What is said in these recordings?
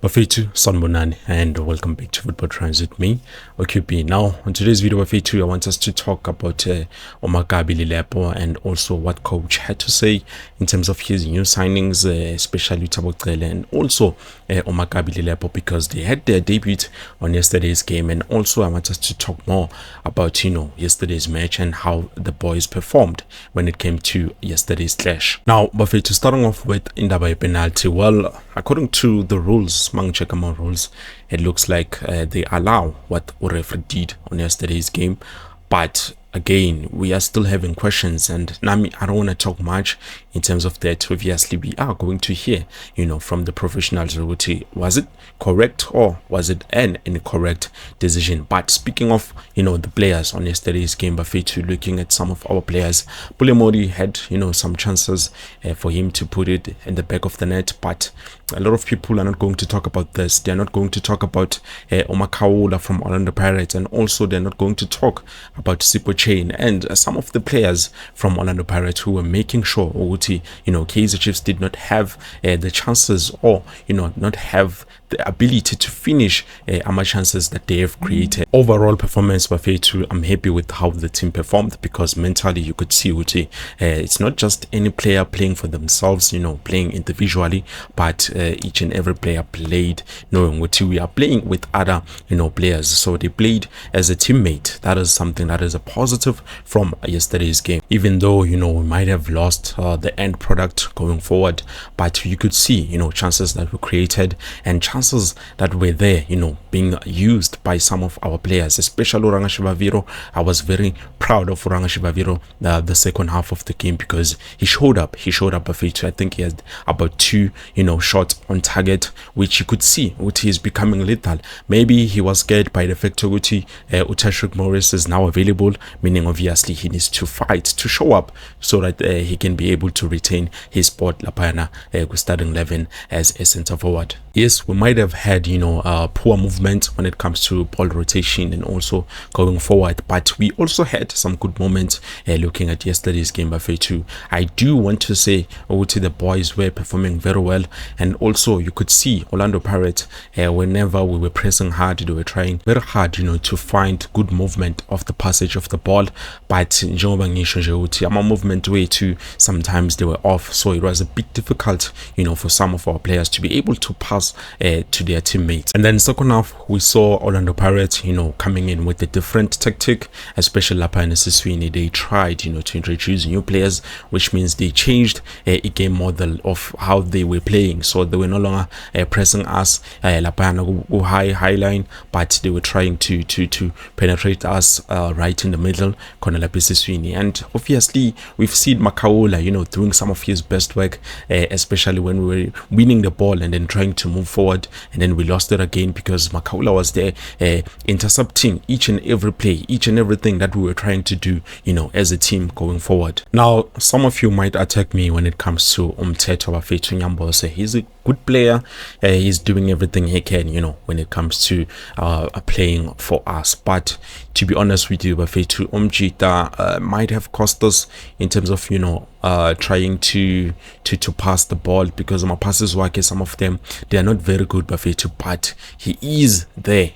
Bafetu Sanbonani, and welcome back to Football Trends with me, OQP. Now, on today's video, Bafetu, I want us to talk about Omakabi Lilepo and also what coach had to say in terms of his new signings, especially Tabokele and also Omakabi Lilepo, because they had their debut on yesterday's game. And also, I want us to talk more about, yesterday's match and how the boys performed when it came to yesterday's clash. Now, Bafetu, starting off with Indaba penalty. Well, according to the rules, Mangchekama rules, it looks like they allow what referee did on yesterday's game, but again, we are still having questions, and Nami, I don't want to talk much in terms of that. Obviously, we are going to hear, from the professionals, was it correct or was it an incorrect decision? But speaking of, the players on yesterday's game, Bafetu, looking at some of our players, Pulemori had, some chances for him to put it in the back of the net, but a lot of people are not going to talk about this. They're not going to talk about Omakaola from Orlando Pirates, and also they're not going to talk about Sipo Chain and some of the players from Orlando Pirates who were making sure Kaizer Chiefs did not have the chances, or not have the ability to finish our chances that they have created. Overall performance, Bafetu, I'm happy with how the team performed, because mentally you could see it's not just any player playing for themselves, playing individually, but each and every player played knowing we are playing with other players, so they played as a teammate. That is something that is a positive from yesterday's game, even though we might have lost the end product going forward, but you could see chances that were created and chances that were there being used by some of our players, especially Shibaviro. I was very proud of Shibaviro the second half of the game, because he showed up a feature. I think he had about two shots on target, which you could see Uti is becoming lethal. Maybe he was scared by the fact Utashuk Morris is now available, meaning obviously he needs to fight to show up so that he can be able to retain his spot Lapana starting 11 as a center forward. Yes, we might have had poor movement when it comes to ball rotation and also going forward, but we also had some good moments looking at yesterday's game. Bafetu, I do want to say the boys were performing very well, and also you could see Orlando Pirates whenever we were pressing hard, they were trying very hard to find good movement of the passage of the ball, but our movement way too sometimes they were off, so it was a bit difficult for some of our players to be able to pass to their teammates. And then second half, we saw Orlando Pirates coming in with a different tactic, especially Lapa and Siswini. They tried to introduce new players, which means they changed a game model of how they were playing, so they were no longer pressing us Lapa high line, but they were trying to penetrate us right in the middle, and obviously we've seen Makaola doing some of his best work, especially when we were winning the ball and then trying to move forward, and then we lost it again because Makaola was there intercepting each and every play, each and everything that we were trying to do as a team going forward. Now, some of you might attack me when it comes to Umteto Bafetu Nyambose. He's a good player, he's doing everything he can when it comes to playing for us, but to be honest with you, Bafetu, Umjita might have cost us in terms of trying to pass the ball, because my passes work, some of them they are not very good, Bafetu, but he is there,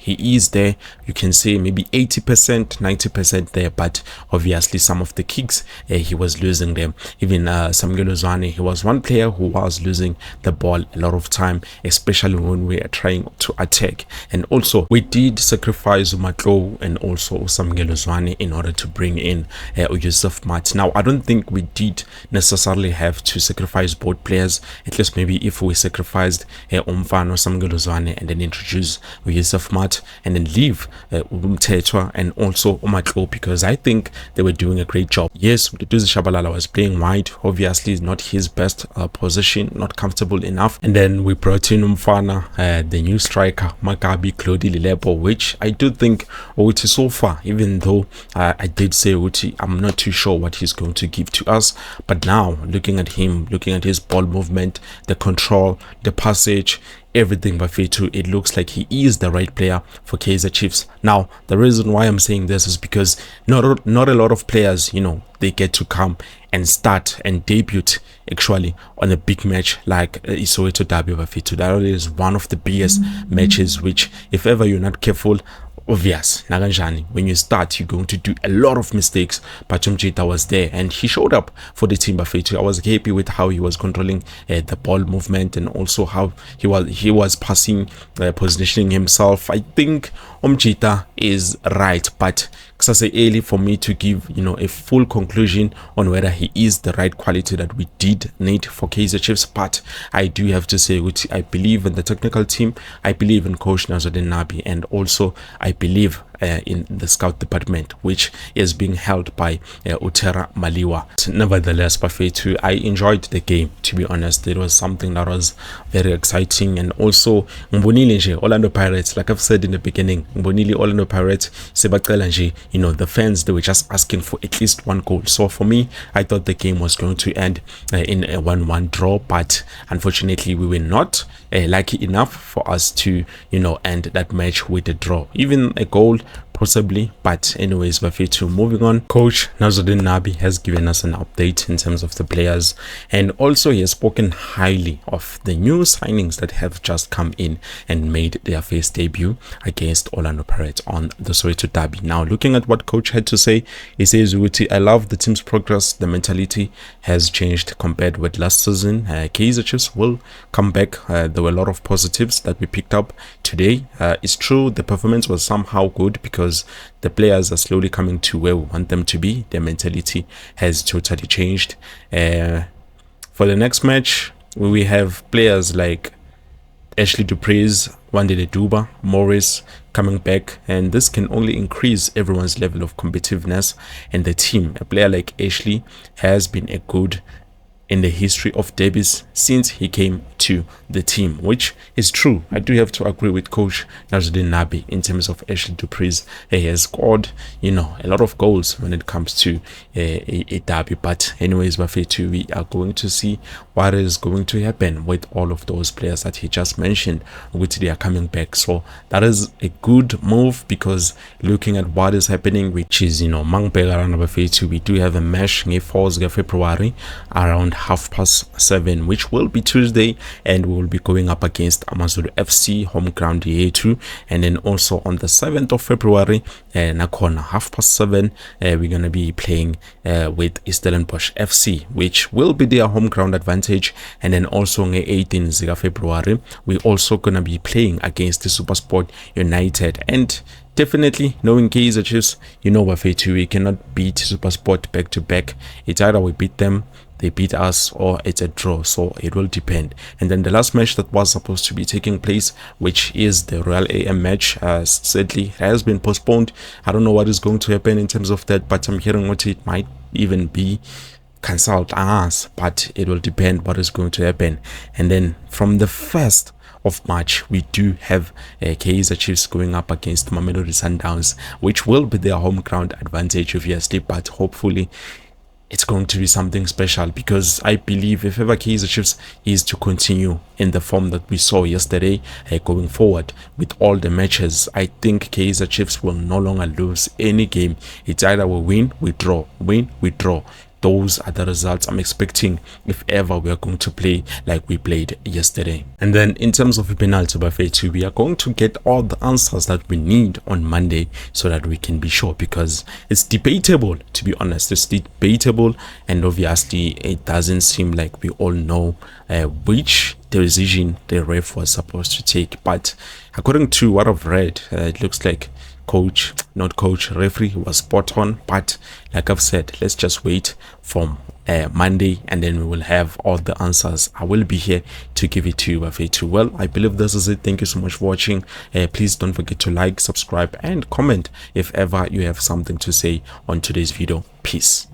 you can say maybe 80% 90% there, but obviously some of the kicks he was losing them. Even Samuel Ozwane, he was one player who was losing the ball a lot of time, especially when we are trying to attack. And also we did sacrifice Matlo and also Samuel Ozwane in order to bring in Yusuf Mat. Now, I don't think we did necessarily have to sacrifice both players. At least maybe if we sacrificed Umfano Samuel Ozwane and then introduce Yusuf Mat and then leave Umtetwa and also Umatlo, because I think they were doing a great job. Yes, Duduzi Shabalala was playing wide, obviously not his best position, not comfortable enough, and then we brought in Umfana, the new striker Makabi Claudi Lilepo, which I do think Uti so far, even though I did say Uti, I'm not too sure what he's going to give to us, but now looking at him, looking at his ball movement, the control, the passage, everything, Bafetu, it looks like he is the right player for Kaizer Chiefs. Now, the reason why I'm saying this is because not a lot of players, they get to come and start and debut actually on a big match like Soweto Derby Bafethu. That is one of the biggest matches which, if ever you're not careful, obvious nakanjani, when you start you're going to do a lot of mistakes. But Mjita was there and he showed up for the team Bafethu. I was happy with how he was controlling the ball movement, and also how he was passing, positioning himself. I think Mjita is right, but it's early for me to give a full conclusion on whether he is the right quality that we did need for Kaizer Chiefs. But I do have to say, which I believe in the technical team, I believe in Coach Nazardin Nabi, and also I believe in the scout department, which is being held by Utera Maliwa. Nevertheless, Bafethu, I enjoyed the game, to be honest. It was something that was very exciting. And also Orlando Pirates, like I've said in the beginning, Orlando Pirates, the fans, they were just asking for at least one goal. So for me, I thought the game was going to end in a 1-1 draw, but unfortunately we were not lucky enough for us to end that match with a draw. Even a goal possibly, but anyways, Bafethu, moving on. Coach Nazardin Nabi has given us an update in terms of the players, and also he has spoken highly of the new signings that have just come in and made their first debut against Orlando Pirates on the Soweto Derby. Now, looking at what coach had to say, he says, I love the team's progress. The mentality has changed compared with last season. Kaizer Chiefs will come back. There were a lot of positives that we picked up today. It's true the performance was somehow good because the players are slowly coming to where we want them to be. Their mentality has totally changed. For the next match, we have players like Ashley Dupre's, Wandile Duba, Morris coming back, and this can only increase everyone's level of competitiveness in the team. A player like Ashley has been a good in the history of derbies since he came to the team, which is true. I do have to agree with Coach Nazardin Nabi in terms of Ashley Dupre's. He has scored, a lot of goals when it comes to a derby. But anyways, Bafethu, we are going to see what is going to happen with all of those players that he just mentioned, which they are coming back. So that is a good move, because looking at what is happening, which is, Bafethu, we do have a match in February around 7:30, which will be Tuesday, and we will be going up against Amazulu FC, home ground yetu. And then also on the 7th of February, nakona 7:30, we're gonna be playing with Stellenbosch FC, which will be their home ground advantage. And then also on the 18th of February, we're also gonna be playing against the SuperSport United. And definitely, knowing Kaizer Chiefs, Bafethu, we cannot beat SuperSport back to back. It's either we beat them, they beat us, or it's a draw. So it will depend. And then the last match that was supposed to be taking place, which is the Royal AM match, sadly has been postponed. I don't know what is going to happen in terms of that, but I'm hearing what it might even be cancelled us, but it will depend what is going to happen. And then from the 1st of March, we do have Kaizer Chiefs going up against Mamelodi Sundowns, which will be their home ground advantage, obviously, but hopefully it's going to be something special, because I believe if ever Kaizer Chiefs is to continue in the form that we saw yesterday, going forward with all the matches, I think Kaizer Chiefs will no longer lose any game. It's either we win, we draw, win, we draw. Those are the results I'm expecting if ever we are going to play like we played yesterday. And then in terms of penalty, Bafethu, we are going to get all the answers that we need on Monday so that we can be sure, because it's debatable, to be honest. It's debatable, and obviously it doesn't seem like we all know which decision the ref was supposed to take. But according to what I've read, it looks like referee was spot on. But like I've said, let's just wait for Monday, and then we will have all the answers. I will be here to give it to you, Bafethu. Well, I believe this is it. Thank you so much for watching. Please don't forget to like, subscribe, and comment if ever you have something to say on today's video. Peace.